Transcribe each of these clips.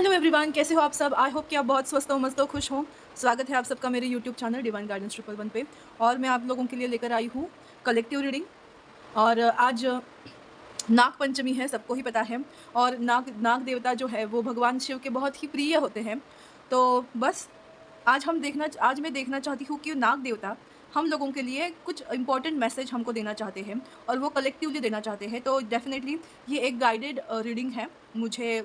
Hello everyone, कैसे हो आप सब। आई होप कि आप बहुत स्वस्थ हो, मस्त हो, खुश हो। स्वागत है आप सबका मेरे यूट्यूब चैनल डिवाइन गाइडेंस 111 पे। और मैं आप लोगों के लिए लेकर आई हूँ कलेक्टिव रीडिंग। और आज नाग पंचमी है, सबको ही पता है। और नाग नाग देवता जो है वो भगवान शिव के बहुत ही प्रिय होते हैं। तो बस आज मैं देखना चाहती हूँ कि नाग देवता हम लोगों के लिए कुछ इंपॉर्टेंट मैसेज हमको देना चाहते हैं, और वो कलेक्टिवली देना चाहते हैं। तो डेफिनेटली ये एक गाइडेड रीडिंग है। मुझे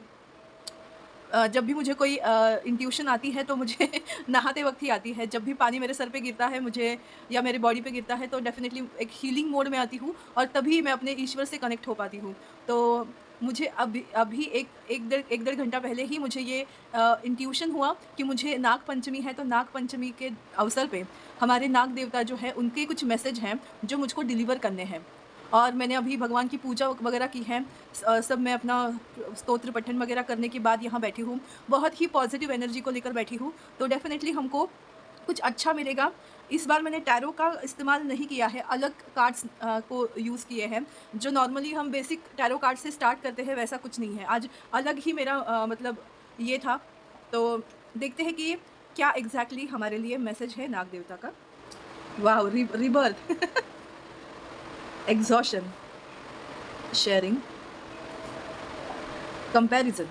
जब भी मुझे कोई इंट्यूशन आती है तो मुझे नहाते वक़्त ही आती है। जब भी पानी मेरे सर पे गिरता है मुझे, या मेरे बॉडी पे गिरता है, तो डेफ़िनेटली एक हीलिंग मोड में आती हूँ, और तभी मैं अपने ईश्वर से कनेक्ट हो पाती हूँ। तो मुझे अभी अभी 1 डेढ़ घंटा पहले ही मुझे ये इंट्यूशन हुआ कि मुझे नाग पंचमी है, तो नाग पंचमी के अवसर पे हमारे नाग देवता जो हैं उनके कुछ मैसेज हैं जो मुझको डिलीवर करने हैं। और मैंने अभी भगवान की पूजा वगैरह की है। सब मैं अपना स्तोत्र पठन वगैरह करने के बाद यहाँ बैठी हूँ। बहुत ही पॉजिटिव एनर्जी को लेकर बैठी हूँ। तो डेफ़िनेटली हमको कुछ अच्छा मिलेगा। इस बार मैंने टैरो का इस्तेमाल नहीं किया है, अलग कार्ड्स को यूज़ किए हैं। जो नॉर्मली हम बेसिक टैरो कार्ड से स्टार्ट करते हैं वैसा कुछ नहीं है। आज अलग ही मेरा मतलब ये था। तो देखते हैं कि क्या एग्ज़ैक्टली हमारे लिए मैसेज है नाग देवता का। Wow! Rebirth exhaustion, sharing, comparison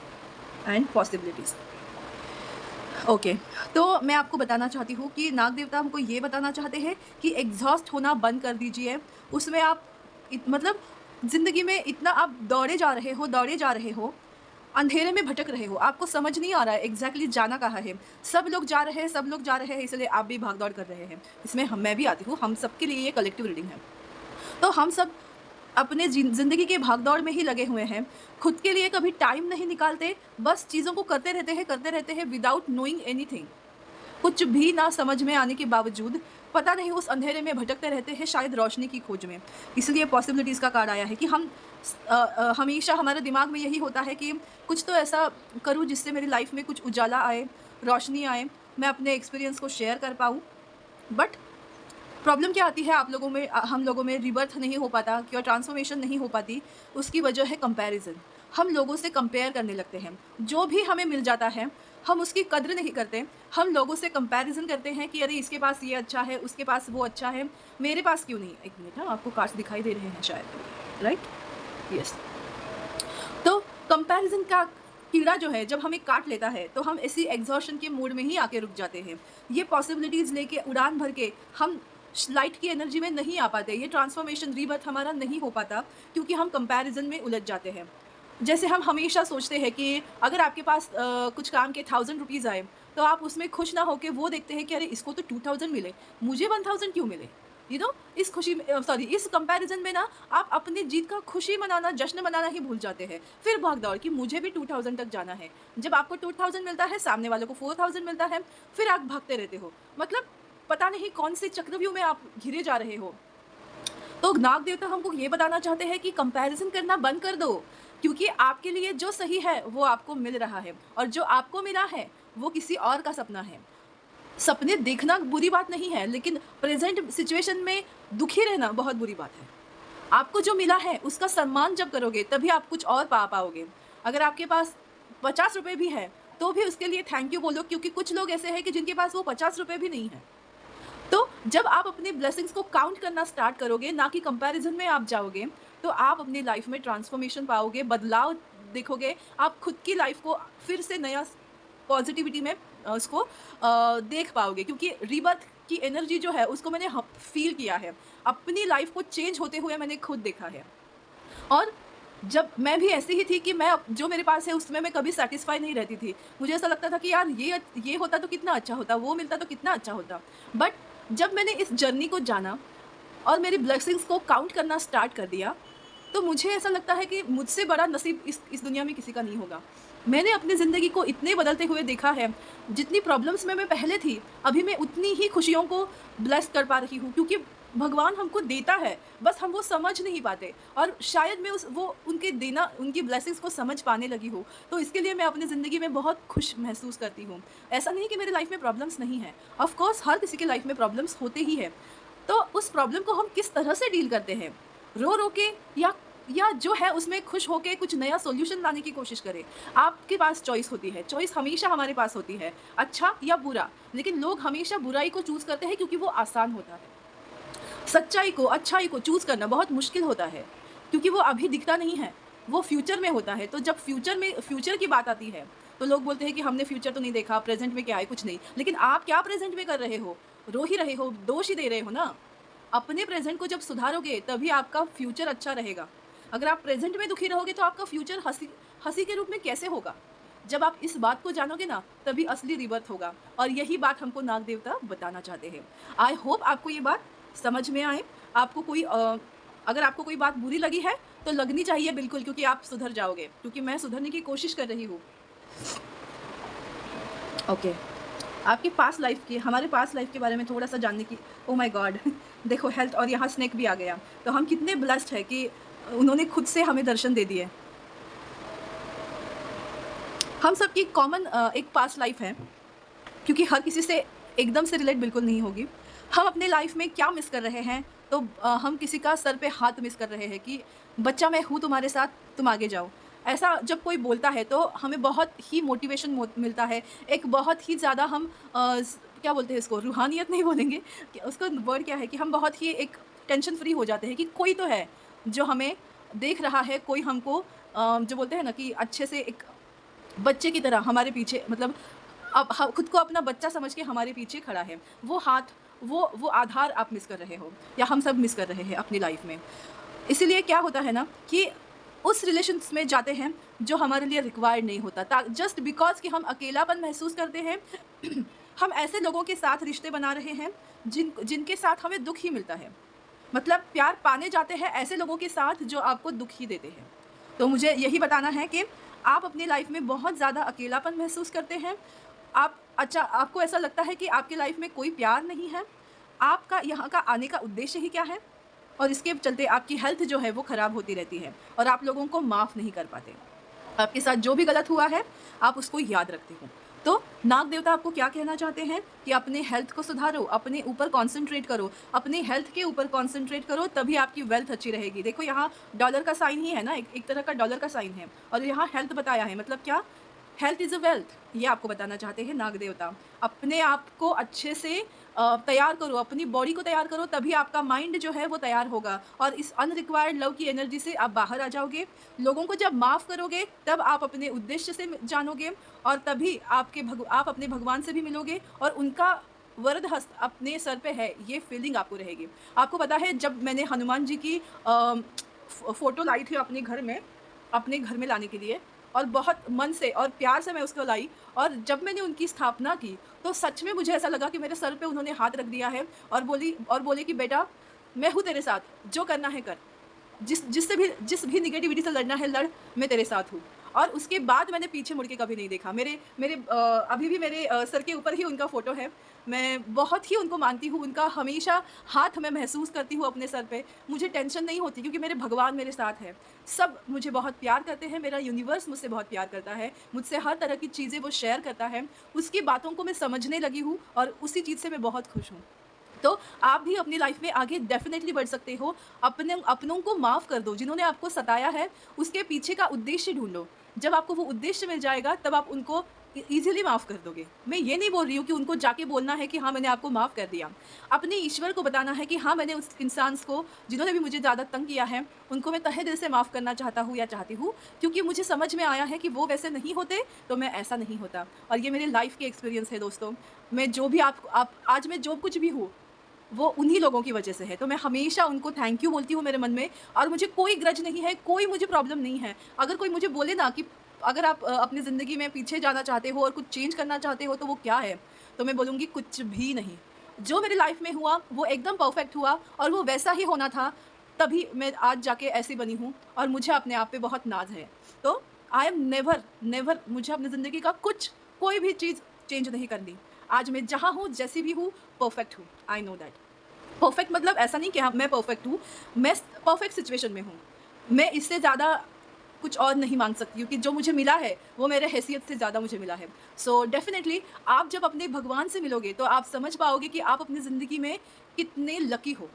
and possibilities. Okay, तो मैं आपको बताना चाहती हूँ कि नाग देवता हमको ये बताना चाहते हैं कि एग्ज़ॉस्ट होना बंद कर दीजिए। उसमें आप मतलब ज़िंदगी में इतना आप दौड़े जा रहे हो, अंधेरे में भटक रहे हो, आपको समझ नहीं आ रहा है एग्ज़ैक्टली जाना कहाँ है। सब लोग जा रहे हैं, इसलिए आप भी भाग-दौड़ कर रहे हैं। इसमें मैं भी आती हूँ, हम सबके लिए ये कलेक्टिव रीडिंग है। तो हम सब अपने ज़िंदगी के भागदौड़ में ही लगे हुए हैं। खुद के लिए कभी टाइम नहीं निकालते, बस चीज़ों को करते रहते हैं विदाउट नोइंग एनीथिंग। कुछ भी ना समझ में आने के बावजूद पता नहीं उस अंधेरे में भटकते रहते हैं, शायद रोशनी की खोज में। इसलिए पॉसिबिलिटीज़ का कार्ड आया है कि हमेशा हमारे दिमाग में यही होता है कि कुछ तो ऐसा करूँ जिससे मेरी लाइफ़ में कुछ उजाला आए, रोशनी आए, मैं अपने एक्सपीरियंस को शेयर कर पाऊँ। बट प्रॉब्लम क्या आती है आप लोगों में, हम लोगों में रिबर्थ नहीं हो पाता, क्यों ट्रांसफॉर्मेशन नहीं हो पाती। उसकी वजह है कंपैरिजन। हम लोगों से कंपेयर करने लगते हैं। जो भी हमें मिल जाता है हम उसकी कद्र नहीं करते। हम लोगों से कंपैरिजन करते हैं कि अरे इसके पास ये अच्छा है, उसके पास वो अच्छा है, मेरे पास क्यों नहीं। एक मिनट, हाँ, आपको कार्ड्स दिखाई दे रहे हैं शायद, राइट? यस। तो कंपैरिजन का कीड़ा जो है जब हमें काट लेता है तो हम ऐसी एग्जॉशन के मोड में ही आके रुक जाते हैं। ये पॉसिबिलिटीज़ लेके उड़ान भर के हम लाइट की एनर्जी में नहीं आ पाते। ये ट्रांसफॉर्मेशन रीबर्थ हमारा नहीं हो पाता, क्योंकि हम कंपैरिजन में उलझ जाते हैं। जैसे हम हमेशा सोचते हैं कि अगर आपके पास कुछ काम के 1000 रुपीज़ आए, तो आप उसमें खुश ना होके वो देखते हैं कि अरे इसको तो 2000 मिले, मुझे 1000 क्यों मिले। इस खुशी में, सॉरी, इस कंपैरिजन में ना आप अपनी जीत का खुशी मनाना, जश्न मनाना ही भूल जाते हैं। फिर भाग-दौड़ कि मुझे भी 2000 तक जाना है। जब आपको 2000 मिलता है, सामने वालों को 4000 मिलता है, फिर आप भागते रहते हो। मतलब पता नहीं कौन से चक्रव्यूह में आप घिरे जा रहे हो। तो नाग देवता हमको ये बताना चाहते हैं कि कंपैरिजन करना बंद कर दो, क्योंकि आपके लिए जो सही है वो आपको मिल रहा है, और जो आपको मिला है वो किसी और का सपना है। सपने देखना बुरी बात नहीं है, लेकिन प्रेजेंट सिचुएशन में दुखी रहना बहुत बुरी बात है। आपको जो मिला है उसका सम्मान जब करोगे तभी आप कुछ और पा पाओगे। अगर आपके पास 50 रुपए भी है तो भी उसके लिए थैंक यू बोलो, क्योंकि कुछ लोग ऐसे हैं कि जिनके पास वो 50 रुपए भी नहीं है। तो जब आप अपनी ब्लेसिंग्स को काउंट करना स्टार्ट करोगे, ना कि कंपैरिजन में आप जाओगे, तो आप अपनी लाइफ में ट्रांसफॉर्मेशन पाओगे, बदलाव देखोगे। आप खुद की लाइफ को फिर से नया पॉजिटिविटी में उसको देख पाओगे, क्योंकि रीबर्थ की एनर्जी जो है उसको मैंने फील किया है। अपनी लाइफ को चेंज होते हुए मैंने खुद देखा है। और जब मैं भी ऐसी ही थी कि मैं जो मेरे पास है उसमें मैं कभी सैटिस्फाई नहीं रहती थी। मुझे ऐसा लगता था कि यार ये होता तो कितना अच्छा होता, वो मिलता तो कितना अच्छा होता। बट जब मैंने इस जर्नी को जाना और मेरी ब्लेसिंग्स को काउंट करना स्टार्ट कर दिया, तो मुझे ऐसा लगता है कि मुझसे बड़ा नसीब इस दुनिया में किसी का नहीं होगा। मैंने अपनी ज़िंदगी को इतने बदलते हुए देखा है, जितनी प्रॉब्लम्स में मैं पहले थी, अभी मैं उतनी ही खुशियों को ब्लेस कर पा रही हूँ, क्योंकि भगवान हमको देता है, बस हम वो समझ नहीं पाते। और शायद मैं उनकी ब्लेसिंग्स को समझ पाने लगी हूँ, तो इसके लिए मैं अपनी ज़िंदगी में बहुत खुश महसूस करती हूँ। ऐसा नहीं कि मेरे लाइफ़ में प्रॉब्लम्स नहीं हैं, ऑफ़ कोर्स हर किसी के लाइफ़ में प्रॉब्लम्स होते ही हैं। तो उस प्रॉब्लम को हम किस तरह से डील करते हैं, रो रो के या या जो है उसमें खुश होके कुछ नया सॉल्यूशन लाने की कोशिश करें। आपके पास चॉइस होती है, चॉइस हमेशा हमारे पास होती है, अच्छा या बुरा। लेकिन लोग हमेशा बुराई को चूज़ करते हैं क्योंकि वो आसान होता है। सच्चाई को, अच्छाई को चूज़ करना बहुत मुश्किल होता है, क्योंकि वो अभी दिखता नहीं है, वो फ्यूचर में होता है। तो जब फ्यूचर की बात आती है, तो लोग बोलते हैं कि हमने फ्यूचर तो नहीं देखा, प्रेज़ेंट में क्या है, कुछ नहीं। लेकिन आप क्या प्रेज़ेंट में कर रहे हो? रो ही रहे हो, दोष ही दे रहे हो ना। अपने प्रेज़ेंट को जब सुधारोगे, तभी आपका फ्यूचर अच्छा रहेगा। अगर आप प्रेज़ेंट में दुखी रहोगे, तो आपका फ्यूचर हँसी हँसी के रूप में कैसे होगा? जब आप इस बात को जानोगे ना, तभी असली रीबर्थ होगा, और यही बात हमको नाग देवता बताना चाहते हैं। आई होप आपको ये बात समझ में आए। आपको कोई अगर आपको कोई बात बुरी लगी है, तो लगनी चाहिए बिल्कुल, क्योंकि आप सुधर जाओगे, क्योंकि मैं सुधरने की कोशिश कर रही हूँ। ओके, आपकी पास्ट लाइफ़ की हमारे पास्ट लाइफ़ के बारे में थोड़ा-सा जानने की। Oh my God! देखो हेल्थ, और यहाँ स्नेक भी आ गया। तो हम कितने ब्लेस्ड हैं कि उन्होंने खुद से हमें दर्शन दे दिए। हम सबकी कॉमन एक पास्ट लाइफ़ है, क्योंकि हर किसी से एकदम से रिलेट बिल्कुल नहीं होगी। हम अपने लाइफ में क्या मिस कर रहे हैं, तो हम किसी का सर पे हाथ मिस कर रहे हैं कि बच्चा मैं हूँ तुम्हारे साथ, तुम आगे जाओ। ऐसा जब कोई बोलता है, तो हमें बहुत ही मोटिवेशन मिलता है। एक बहुत ही ज़्यादा हम क्या बोलते हैं इसको, रूहानियत नहीं बोलेंगे, कि उसका वर्ड क्या है, कि हम बहुत ही एक टेंशन फ्री हो जाते हैं कि कोई तो है जो हमें देख रहा है, कोई हमको जो बोलते हैं ना कि अच्छे से एक बच्चे की तरह हमारे पीछे, मतलब अब खुद को अपना बच्चा समझ के हमारे पीछे खड़ा है। वो हाथ, वो आधार आप मिस कर रहे हो, या हम सब मिस कर रहे हैं अपनी लाइफ में। इसीलिए क्या होता है ना कि उस रिलेशंस में जाते हैं जो हमारे लिए रिक्वायर्ड नहीं होता, जस्ट बिकॉज कि हम अकेलापन महसूस करते हैं। हम ऐसे लोगों के साथ रिश्ते बना रहे हैं जिनके साथ हमें दुख ही मिलता है। मतलब प्यार पाने जाते हैं ऐसे लोगों के साथ जो आपको दुख ही देते हैं। तो मुझे यही बताना है कि आप अपनी लाइफ में बहुत ज़्यादा अकेलापन महसूस करते हैं। आपको ऐसा लगता है कि आपकी लाइफ में कोई प्यार नहीं है। आपका यहाँ का आने का उद्देश्य ही क्या है? और इसके चलते आपकी हेल्थ जो है वो ख़राब होती रहती है, और आप लोगों को माफ़ नहीं कर पाते। आपके साथ जो भी गलत हुआ है, आप उसको याद रखते हो। तो नाग देवता आपको क्या कहना चाहते हैं कि अपने हेल्थ को सुधारो, अपने ऊपर कॉन्संट्रेट करो, अपनी हेल्थ के ऊपर कॉन्संट्रेट करो, तभी आपकी वेल्थ अच्छी रहेगी। देखो यहाँ डॉलर का साइन ही है ना, एक तरह का डॉलर का साइन है, और यहाँ हेल्थ बताया है, मतलब क्या? हेल्थ इज़ अ वेल्थ, ये आपको बताना चाहते हैं नाग देवता। अपने आप को अच्छे से तैयार करो, अपनी बॉडी को तैयार करो, तभी आपका माइंड जो है वो तैयार होगा, और इस अनरिक्वायर्ड लव की एनर्जी से आप बाहर आ जाओगे। लोगों को जब माफ़ करोगे, तब आप अपने उद्देश्य से जानोगे, और तभी आप अपने भगवान से भी मिलोगे, और उनका वरद हस्त अपने सर पे है, ये फीलिंग आपको रहेगी। आपको पता है, जब मैंने हनुमान जी की फ़ोटो लाई थी अपने घर में लाने के लिए, और बहुत मन से और प्यार से मैं उसको लाई, और जब मैंने उनकी स्थापना की, तो सच में मुझे ऐसा लगा कि मेरे सर पे उन्होंने हाथ रख दिया है, और बोले कि बेटा, मैं हूँ तेरे साथ, जो करना है कर। जिस भी नेगेटिविटी से लड़ना है लड़, मैं तेरे साथ हूँ। और उसके बाद मैंने पीछे मुड़ के कभी नहीं देखा। मेरे मेरे अभी भी मेरे सर के ऊपर ही उनका फ़ोटो है। मैं बहुत ही उनको मानती हूँ, उनका हमेशा हाथ मैं महसूस करती हूँ अपने सर पे। मुझे टेंशन नहीं होती, क्योंकि मेरे भगवान मेरे साथ हैं। सब मुझे बहुत प्यार करते हैं, मेरा यूनिवर्स मुझसे बहुत प्यार करता है, मुझसे हर तरह की चीज़ें वो शेयर करता है। उसकी बातों को मैं समझने लगी हूँ, और उसी चीज़ से मैं बहुत खुश हूँ। तो आप भी अपनी लाइफ में आगे डेफ़िनेटली बढ़ सकते हो। अपनों को माफ़ कर दो, जिन्होंने आपको सताया है, उसके पीछे का उद्देश्य ढूँढो। जब आपको वो उद्देश्य मिल जाएगा, तब आप उनको ईज़िली माफ़ कर दोगे। मैं ये नहीं बोल रही हूँ कि उनको जाके बोलना है कि हाँ, मैंने आपको माफ़ कर दिया। अपने ईश्वर को बताना है कि हाँ, मैंने उस इंसान को, जिन्होंने भी मुझे ज़्यादा तंग किया है, उनको मैं तहे दिल से माफ़ करना चाहता हूँ या चाहती हूँ, क्योंकि मुझे समझ में आया है कि वो वैसे नहीं होते, तो मैं ऐसा नहीं होता। और ये मेरे लाइफ़ के एक्सपीरियंस है दोस्तों। मैं जो भी आप आज मैं जो कुछ भी हूँ, वो उन्हीं लोगों की वजह से है। तो मैं हमेशा उनको थैंक यू बोलती हूँ मेरे मन में, और मुझे कोई ग्रज नहीं है, कोई मुझे प्रॉब्लम नहीं है। अगर कोई मुझे बोले ना कि अगर आप अपनी ज़िंदगी में पीछे जाना चाहते हो और कुछ चेंज करना चाहते हो, तो वो क्या है? तो मैं बोलूँगी कुछ भी नहीं। जो मेरी लाइफ़ में हुआ वो एकदम परफ़ेक्ट हुआ, और वो वैसा ही होना था, तभी मैं आज जाके ऐसी बनी हूँ, और मुझे अपने आप पे बहुत नाज़ है। तो आई एम नेवर मुझे अपनी ज़िंदगी का कोई भी चीज़ चेंज नहीं करनी। आज मैं जहाँ हूँ, जैसी भी हूँ, परफ़ेक्ट हूँ। I know that. परफेक्ट मतलब ऐसा नहीं कि हाँ, मैं परफेक्ट हूँ, मैं परफेक्ट सिचुएशन में हूँ। मैं इससे ज़्यादा कुछ और नहीं माँग सकती हूँ, कि जो मुझे मिला है, वो मेरे हैसियत से ज़्यादा मुझे मिला है। सो डेफ़िनेटली आप जब अपने भगवान से मिलोगे, तो आप समझ पाओगे कि आप अपनी ज़िंदगी में कितने लकी हो।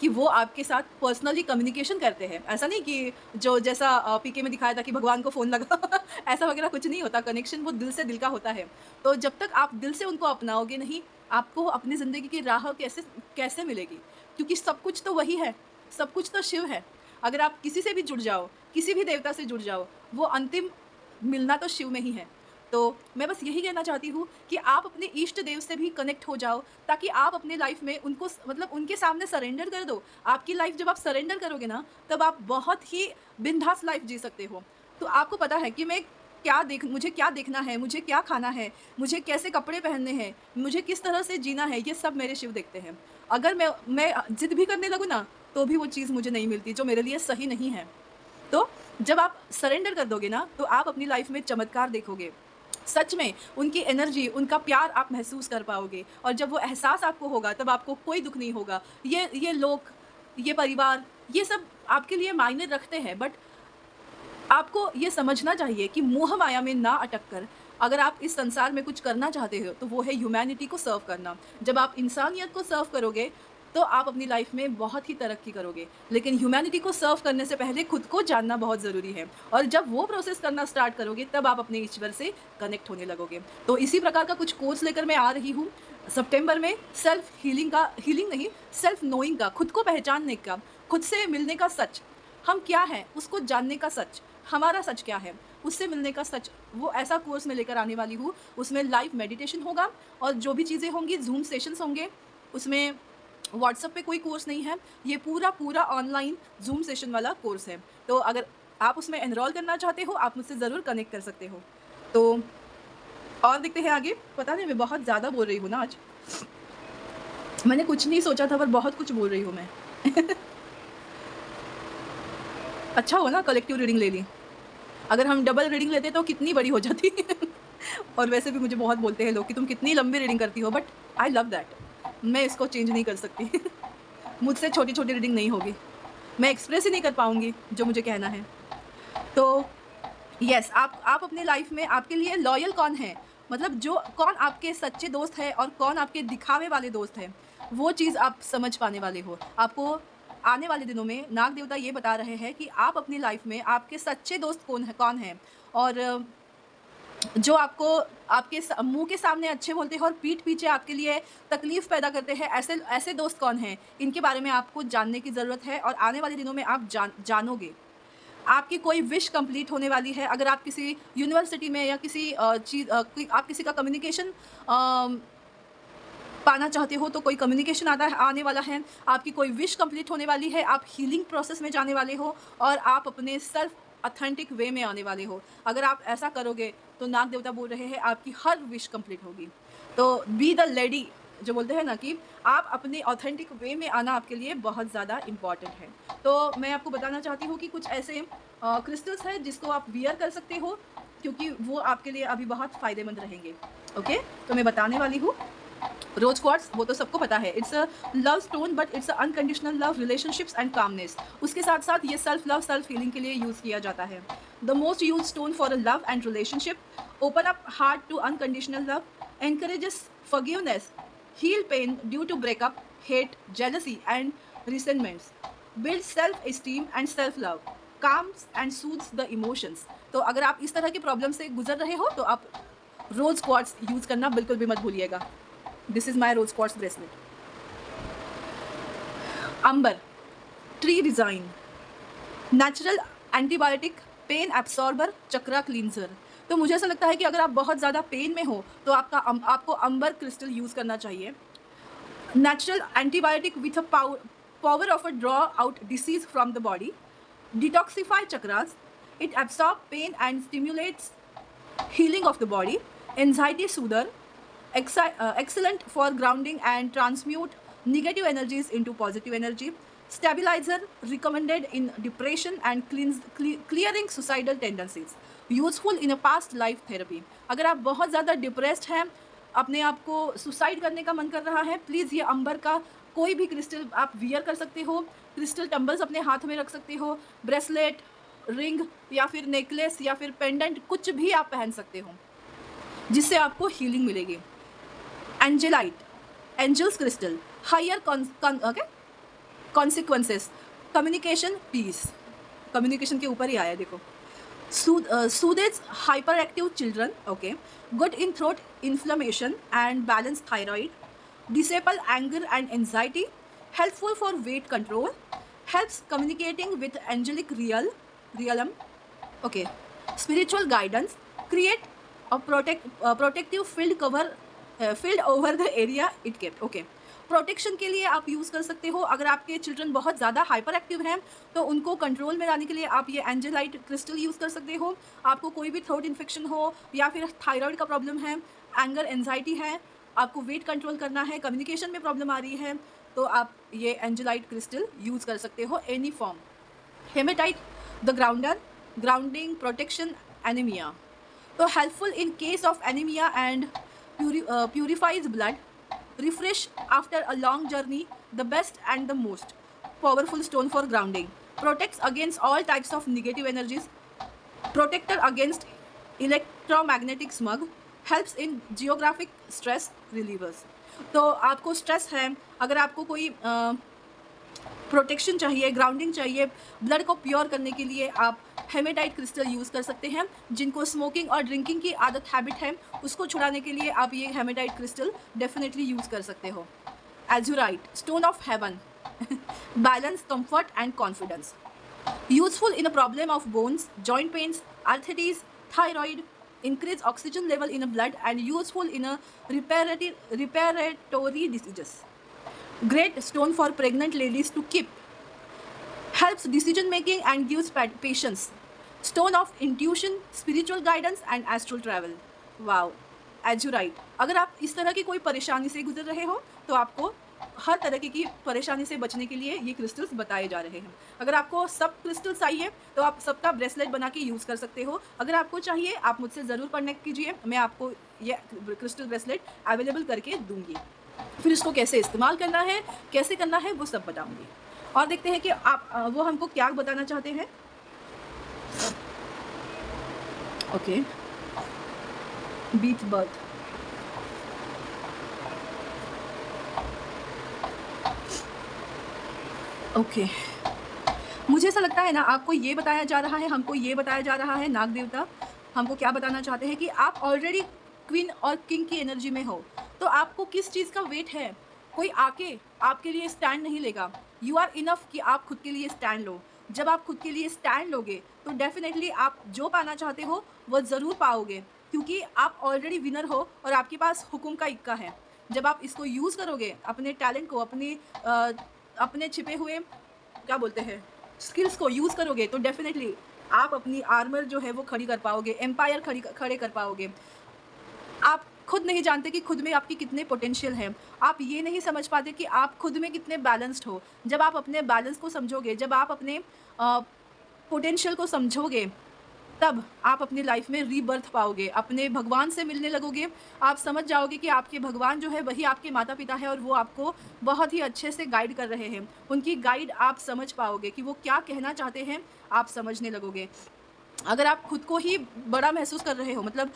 कि वो आपके साथ पर्सनली कम्युनिकेशन करते हैं। ऐसा नहीं कि जो जैसा पीके में दिखाया था कि भगवान को फ़ोन लगा ऐसा वगैरह कुछ नहीं होता, कनेक्शन वो दिल से दिल का होता है। तो जब तक आप दिल से उनको अपनाओगे नहीं, आपको अपनी ज़िंदगी की राह कैसे कैसे मिलेगी? क्योंकि सब कुछ तो वही है, सब कुछ तो शिव है। अगर आप किसी से भी जुड़ जाओ, किसी भी देवता से जुड़ जाओ, वो अंतिम मिलना तो शिव में ही है। तो मैं बस यही कहना चाहती हूँ कि आप अपने इष्ट देव से भी कनेक्ट हो जाओ, ताकि आप अपने लाइफ में उनको मतलब उनके सामने सरेंडर कर दो। आपकी लाइफ जब आप सरेंडर करोगे ना, तब आप बहुत ही बिंदास लाइफ जी सकते हो। तो आपको पता है कि मुझे क्या देखना है, मुझे क्या खाना है, मुझे कैसे कपड़े पहनने हैं, मुझे किस तरह से जीना है, ये सब मेरे शिव देखते हैं। अगर मैं ज़िद भी करने लगूँ ना, तो भी वो चीज़ मुझे नहीं मिलती जो मेरे लिए सही नहीं है। तो जब आप सरेंडर कर दोगे ना, तो आप अपनी लाइफ में चमत्कार देखोगे। सच में उनकी एनर्जी, उनका प्यार आप महसूस कर पाओगे, और जब वो एहसास आपको होगा, तब आपको कोई दुःख नहीं होगा। ये लोग, ये परिवार, ये सब आपके लिए मायने रखते हैं, बट आपको ये समझना चाहिए कि मोह माया में ना अटक कर अगर आप इस संसार में कुछ करना चाहते हो, तो वो है ह्यूमैनिटी को सर्व करना। जब आप इंसानियत को सर्व करोगे, तो आप अपनी लाइफ में बहुत ही तरक्की करोगे। लेकिन ह्यूमैनिटी को सर्व करने से पहले खुद को जानना बहुत ज़रूरी है, और जब वो प्रोसेस करना स्टार्ट करोगे, तब आप अपने ईश्वर से कनेक्ट होने लगोगे। तो इसी प्रकार का कुछ कोर्स लेकर मैं आ रही हूँ सितंबर में, सेल्फ हीलिंग का, हीलिंग नहीं, सेल्फ नोइंग का, खुद को पहचानने का, खुद से मिलने का सच, हम क्या हैं उसको जानने का सच, हमारा सच क्या है उससे मिलने का सच, वो ऐसा कोर्स मैं लेकर आने वाली हूँ। उसमें लाइव मेडिटेशन होगा, और जो भी चीज़ें होंगी, ज़ूम सेशंस होंगे। उसमें व्हाट्सएप पे कोई कोर्स नहीं है, ये पूरा ऑनलाइन ज़ूम सेशन वाला कोर्स है। तो अगर आप उसमें एनरोल करना चाहते हो, आप मुझसे ज़रूर कनेक्ट कर सकते हो। तो और देखते हैं आगे। पता नहीं मैं बहुत ज़्यादा बोल रही हूँ ना आज, मैंने कुछ नहीं सोचा था, पर बहुत कुछ बोल रही हूँ मैं अच्छा हुआ ना कलेक्टिव रीडिंग ले ली, अगर हम डबल रीडिंग लेते तो कितनी बड़ी हो जाती और वैसे भी मुझे बहुत बोलते हैं लोग कि तुम कितनी लंबी रीडिंग करती हो, बट आई लव दैट। मैं इसको चेंज नहीं कर सकती मुझसे छोटी-छोटी रीडिंग नहीं होगी, मैं एक्सप्रेस ही नहीं कर पाऊँगी जो मुझे कहना है। तो यस, आप अपने लाइफ में आपके लिए लॉयल कौन है, मतलब जो कौन आपके सच्चे दोस्त है और कौन आपके दिखावे वाले दोस्त हैं, वो चीज़ आप समझ पाने वाले हो। आपको आने वाले दिनों में नाग देवता ये बता रहे हैं कि आप अपनी लाइफ में आपके सच्चे दोस्त कौन हैं, और जो आपको आपके मुंह के सामने अच्छे बोलते हैं और पीठ पीछे आपके लिए तकलीफ पैदा करते हैं, ऐसे ऐसे दोस्त कौन हैं, इनके बारे में आपको जानने की ज़रूरत है, और आने वाले दिनों में आप जानोगे। आपकी कोई विश कंप्लीट होने वाली है। अगर आप किसी यूनिवर्सिटी में या किसी आप किसी का कम्युनिकेशन पाना चाहते हो, तो कोई कम्युनिकेशन आने वाला है, आपकी कोई विश कंप्लीट होने वाली है, आप हीलिंग प्रोसेस में जाने वाले हो, और आप अपने सेल्फ ऑथेंटिक वे में आने वाले हो। अगर आप ऐसा करोगे, तो नाग देवता बोल रहे हैं आपकी हर विश कंप्लीट होगी। तो बी द लेडी, जो बोलते हैं ना कि आप अपने ऑथेंटिक वे में आना आपके लिए बहुत ज़्यादा इम्पॉर्टेंट है। तो मैं आपको बताना चाहती हूँ कि कुछ ऐसे क्रिस्टल्स हैं जिसको आप वियर कर सकते हो, क्योंकि वो आपके लिए अभी बहुत फ़ायदेमंद रहेंगे। ओके, तो मैं बताने वाली हूँ। रोज क्वार्ट्स, वो तो सबको पता है, it's a love stone, but it's a unconditional love, relationships and calmness. उसके साथ साथ ये सेल्फ लव, सेल्फ हीलिंग के लिए यूज़ किया जाता है। The most use stone for a love and relationship, open up heart to unconditional love, encourages forgiveness, heal pain due to breakup, hate, jealousy and resentments, builds self-esteem and self-love, calms and soothes the emotions। तो अगर आप इस तरह की problem से गुजर रहे हो, तो आप रोज क्वार्ट्स यूज़ करना बिल्कुल भी मत भूलिएगा। This is my rose quartz bracelet. Amber tree design, natural antibiotic, pain absorber, chakra cleanser. तो मुझे ऐसा लगता है कि अगर आप बहुत ज़्यादा पेन में हो, तो आपको अंबर क्रिस्टल यूज़ करना चाहिए। Natural antibiotic with a power of a draw out disease from the body, detoxify chakras, it absorb pain and stimulates healing of the body, anxiety soother, excellent for grounding and transmute negative energies into positive energy, stabilizer recommended in depression and clearing suicidal tendencies, useful in a past life therapy। अगर आप बहुत ज़्यादा depressed हैं, अपने आप को suicide करने का मन कर रहा है, प्लीज़ ये अंबर का कोई भी क्रिस्टल आप वियर कर सकते हो। क्रिस्टल टम्बल्स अपने हाथ में रख सकते हो, ब्रेसलेट, रिंग या फिर नेकलेस या फिर पेंडेंट, कुछ भी आप पहन सकते हो जिससे आपको हीलिंग मिलेगी। Angelite, angels crystal, higher okay, consequences, communication, peace. Communication के ऊपर ही आया है, देखो। Soothes hyperactive children, okay. Good in throat inflammation and balance thyroid. Disable anger and anxiety. Helpful for weight control. Helps communicating with angelic realm, okay. Spiritual guidance. Create a protective field over the area it kept, okay. Protection के लिए आप use कर सकते हो। अगर आपके children बहुत ज़्यादा हाइपर एक्टिव हैं तो उनको कंट्रोल में लाने के लिए आप ये एंजेलाइट क्रिस्टल यूज़ कर सकते हो। आपको कोई भी थ्रोट इन्फेक्शन हो या फिर थायराइड का प्रॉब्लम है, एंगर एंजाइटी है, आपको वेट कंट्रोल करना है, कम्युनिकेशन में प्रॉब्लम आ रही है, तो आप ये एंजेलाइट क्रिस्टल यूज़ कर सकते हो any form. Haematite the grounder, grounding, protection, anaemia, तो helpful in case of anaemia and purifies blood, refresh after a long journey, the best and the most powerful stone for grounding, protects against all types of negative energies, protector against electromagnetic smog, helps in geographic stress relievers। तो आपको stress है, अगर आपको कोई protection चाहिए, grounding चाहिए, blood को pure करने के लिए आप हेमेटाइट क्रिस्टल यूज़ कर सकते हैं। जिनको स्मोकिंग और ड्रिंकिंग की आदत हैबिट है उसको छुड़ाने के लिए आप ये हेमेटाइट क्रिस्टल डेफिनेटली यूज़ कर सकते हो। Azurite, stone of heaven, balance, comfort and confidence, useful in a problem of bones, joint pains, arthritis, thyroid, increase oxygen level in a blood and useful in a reparatory diseases, great stone for pregnant ladies to keep, helps decision making and gives patience, stone of intuition, spiritual guidance and astral travel। Wow, azurite. अगर आप इस तरह की कोई परेशानी से गुजर रहे हो तो आपको हर तरह की परेशानी से बचने के लिए ये क्रिस्टल्स बताए जा रहे हैं। अगर आपको सब क्रिस्टल्स चाहिए तो आप सबका ब्रेसलेट बना के यूज़ कर सकते हो। अगर आपको चाहिए आप मुझसे ज़रूर कनेक्ट कीजिए, मैं आपको ये क्रिस्टल ब्रेसलेट अवेलेबल करके दूंगी। फिर इसको कैसे इस्तेमाल करना है, कैसे करना है, वो सब बताऊंगी। और देखते हैं कि आप वो हमको क्या बताना चाहते हैं। Okay, beat birth, okay. मुझे ऐसा लगता है ना, आपको ये बताया जा रहा है, हमको ये बताया जा रहा है, नाग देवता हमको क्या बताना चाहते हैं कि आप ऑलरेडी क्वीन और किंग की एनर्जी में हो, तो आपको किस चीज़ का वेट है। कोई आके आपके लिए स्टैंड नहीं लेगा। यू आर इनफ कि आप खुद के लिए स्टैंड लो। जब आप खुद के लिए स्टैंड लोगे तो डेफिनेटली आप जो पाना चाहते हो वो ज़रूर पाओगे, क्योंकि आप ऑलरेडी विनर हो और आपके पास हुक्म का इक्का है। जब आप इसको यूज़ करोगे, अपने टैलेंट को, अपने छिपे हुए क्या बोलते हैं स्किल्स को यूज़ करोगे, तो डेफिनेटली आप अपनी आर्मर जो है वो खड़ी कर पाओगे, एम्पायर खड़े कर पाओगे। आप खुद नहीं जानते कि खुद में आपकी कितने पोटेंशियल है। आप ये नहीं समझ पाते कि आप खुद में कितने बैलेंस्ड हो। जब आप अपने बैलेंस को समझोगे, जब आप अपने पोटेंशियल को समझोगे, तब आप अपनी लाइफ में रीबर्थ पाओगे, अपने भगवान से मिलने लगोगे। आप समझ जाओगे कि आपके भगवान जो है वही आपके माता पिता है और वो आपको बहुत ही अच्छे से गाइड कर रहे हैं। उनकी गाइड आप समझ पाओगे कि वो क्या कहना चाहते हैं, आप समझने लगोगे। अगर आप खुद को ही बड़ा महसूस कर रहे हो, मतलब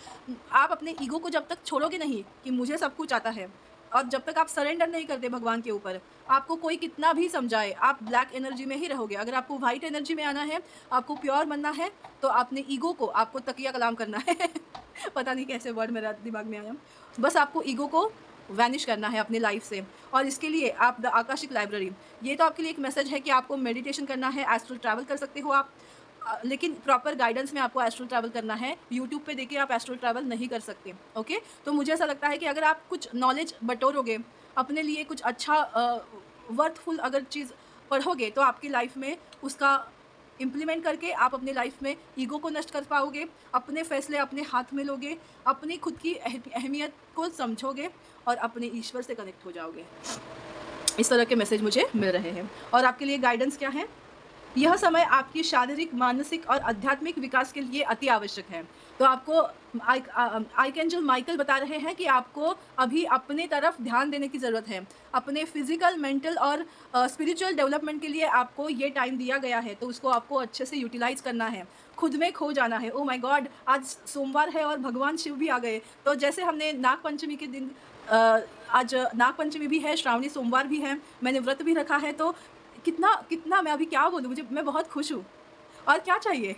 आप अपने ईगो को जब तक छोड़ोगे नहीं कि मुझे सब कुछ आता है, और जब तक आप सरेंडर नहीं करते भगवान के ऊपर, आपको कोई कितना भी समझाए, आप ब्लैक एनर्जी में ही रहोगे। अगर आपको वाइट एनर्जी में आना है, आपको प्योर बनना है, तो अपने ईगो को आपको तकिया कलाम करना है पता नहीं कैसे वर्ड मेरा दिमाग में आया। बस आपको ईगो को वैनिश करना है अपनी लाइफ से। और इसके लिए आप द आकाशिक लाइब्रेरी, ये तो आपके लिए एक मैसेज है कि आपको मेडिटेशन करना है, एस्ट्रल ट्रैवल कर सकते हो आप, लेकिन प्रॉपर गाइडेंस में आपको एस्ट्रल ट्रैवल करना है। यूट्यूब पे देखिए आप एस्ट्रल ट्रैवल नहीं कर सकते। ओके, तो मुझे ऐसा लगता है कि अगर आप कुछ नॉलेज बटोरोगे, अपने लिए कुछ अच्छा वर्थफुल अगर चीज़ पढ़ोगे, तो आपकी लाइफ में उसका इम्प्लीमेंट करके आप अपने लाइफ में ईगो को नष्ट कर पाओगे, अपने फैसले अपने हाथ में लोगे, अपनी खुद की अहमियत को समझोगे और अपने ईश्वर से कनेक्ट हो जाओगे। इस तरह के मैसेज मुझे मिल रहे हैं। और आपके लिए गाइडेंस क्या है? यह समय आपकी शारीरिक, मानसिक और आध्यात्मिक विकास के लिए अति आवश्यक है। तो आपको आर्कएंजल माइकल बता रहे हैं कि आपको अभी अपने तरफ ध्यान देने की ज़रूरत है। अपने फिजिकल, मेंटल और स्पिरिचुअल डेवलपमेंट के लिए आपको ये टाइम दिया गया है, तो उसको आपको अच्छे से यूटिलाइज़ करना है, खुद में खो जाना है। ओ माय गॉड, आज सोमवार है और भगवान शिव भी आ गए। तो जैसे हमने नाग पंचमी के दिन आज नाग पंचमी भी है, श्रावणी सोमवार भी है, मैंने व्रत भी रखा है, तो कितना कितना मैं अभी क्या बोलूँ, मुझे मैं बहुत खुश हूँ। और क्या चाहिए?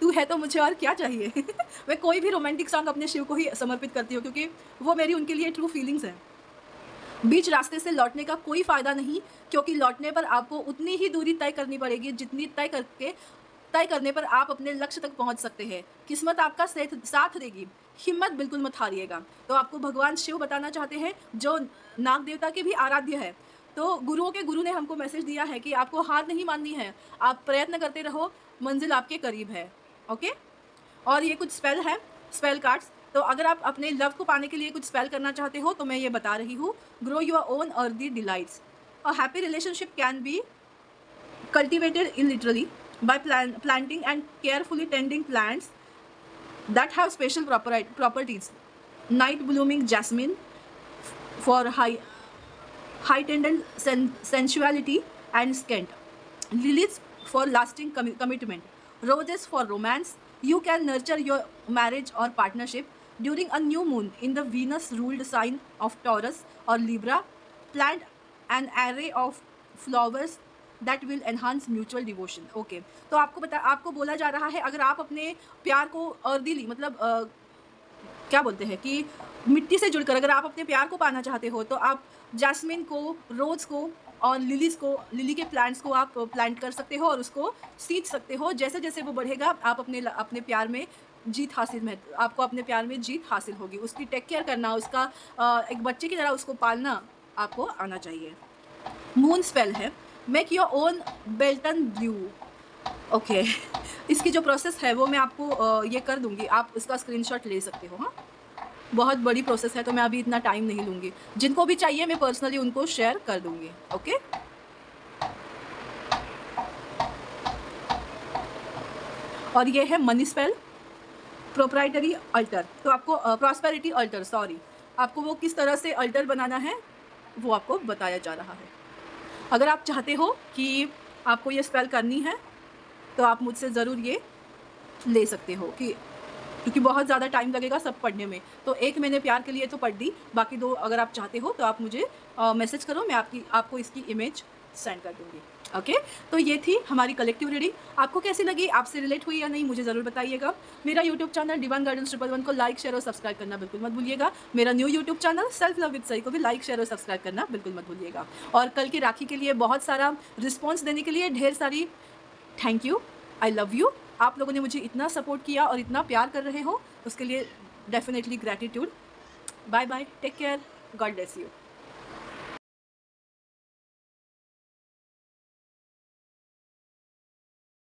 तू है तो मुझे और क्या चाहिए? मैं कोई भी रोमांटिक सॉन्ग अपने शिव को ही समर्पित करती हूँ, क्योंकि वो मेरी उनके लिए ट्रू फीलिंग्स हैं। बीच रास्ते से लौटने का कोई फ़ायदा नहीं, क्योंकि लौटने पर आपको उतनी ही दूरी तय करनी पड़ेगी जितनी तय करने पर आप अपने लक्ष्य तक पहुंच सकते हैं। किस्मत आपका साथ देगी, हिम्मत बिल्कुल मत हारिएगा। तो आपको भगवान शिव बताना चाहते हैं, जो नाग देवता के भी आराध्य है। तो गुरुओं के गुरु ने हमको मैसेज दिया है कि आपको हार नहीं माननी है, आप प्रयत्न करते रहो, मंजिल आपके करीब है। ओके। और ये कुछ स्पेल है, स्पेल कार्ड्स। तो अगर आप अपने लव को पाने के लिए कुछ स्पेल करना चाहते हो तो मैं ये बता रही हूँ। Grow your own earthy delights. A happy relationship can be cultivated literally by planting and carefully tending plants that have special properties. Night blooming jasmine for heightened sensuality and scent. Lilies for lasting commitment. Roses for romance. You can nurture your marriage or partnership during a new moon in the Venus ruled sign of Taurus or Libra. Plant an array of flowers that will enhance mutual devotion. Okay. तो आपको बोला जा रहा है, अगर आप अपने प्यार को अर्दीली मतलब क्या बोलते हैं कि मिट्टी से जुड़कर अगर आप अपने प्यार को पाना चाहते हो तो आप जैस्मिन को, रोज़ को और लिली के प्लांट्स को आप प्लांट कर सकते हो और उसको सींच सकते हो। जैसे जैसे वो बढ़ेगा आप अपने प्यार में आपको अपने प्यार में जीत हासिल होगी। उसकी टेक केयर करना, उसका एक बच्चे की तरह उसको पालना आपको आना चाहिए। मून स्पेल है, make your own Belton blue. Okay. इसकी जो प्रोसेस है वो मैं आपको ये कर दूंगी, आप इसका स्क्रीनशॉट ले सकते हो। हाँ, बहुत बड़ी प्रोसेस है तो मैं अभी इतना टाइम नहीं लूँगी। जिनको भी चाहिए मैं पर्सनली उनको शेयर कर दूंगी। ओके। और ये है मनी स्पेल, प्रोप्राइटरी अल्टर। तो आपको प्रॉस्पेरिटी अल्टर, सॉरी, आपको वो किस तरह से अल्टर बनाना है वो आपको बताया जा रहा है। अगर आप चाहते हो कि आपको ये स्पेल करनी है तो आप मुझसे ज़रूर ये ले सकते हो, क्योंकि बहुत ज़्यादा टाइम लगेगा सब पढ़ने में। तो एक मैंने प्यार के लिए तो पढ़ दी, बाकी दो अगर आप चाहते हो तो आप मुझे मैसेज करो, मैं आपको इसकी इमेज सेंड कर दूँगी। ओके। तो ये थी हमारी कलेक्टिव रीडिंग। आपको कैसी लगी, आपसे रिलेट हुई या नहीं, मुझे ज़रूर बताइएगा। मेरा यूट्यूब चैनल डिवाइन गाइडेंस 111 को लाइक, शेयर और सब्सक्राइब करना बिल्कुल मत भूलिएगा। मेरा new YouTube channel self love with Sai को भी लाइक, शेयर और सब्सक्राइब करना बिल्कुल मत भूलिएगा। और कल की राखी के लिए बहुत सारा रिस्पॉन्स देने के लिए ढेर सारी thank you, I love you. आप लोगों ने मुझे इतना सपोर्ट किया और इतना प्यार कर रहे हो, उसके लिए definitely gratitude. Bye bye, take care, God bless you.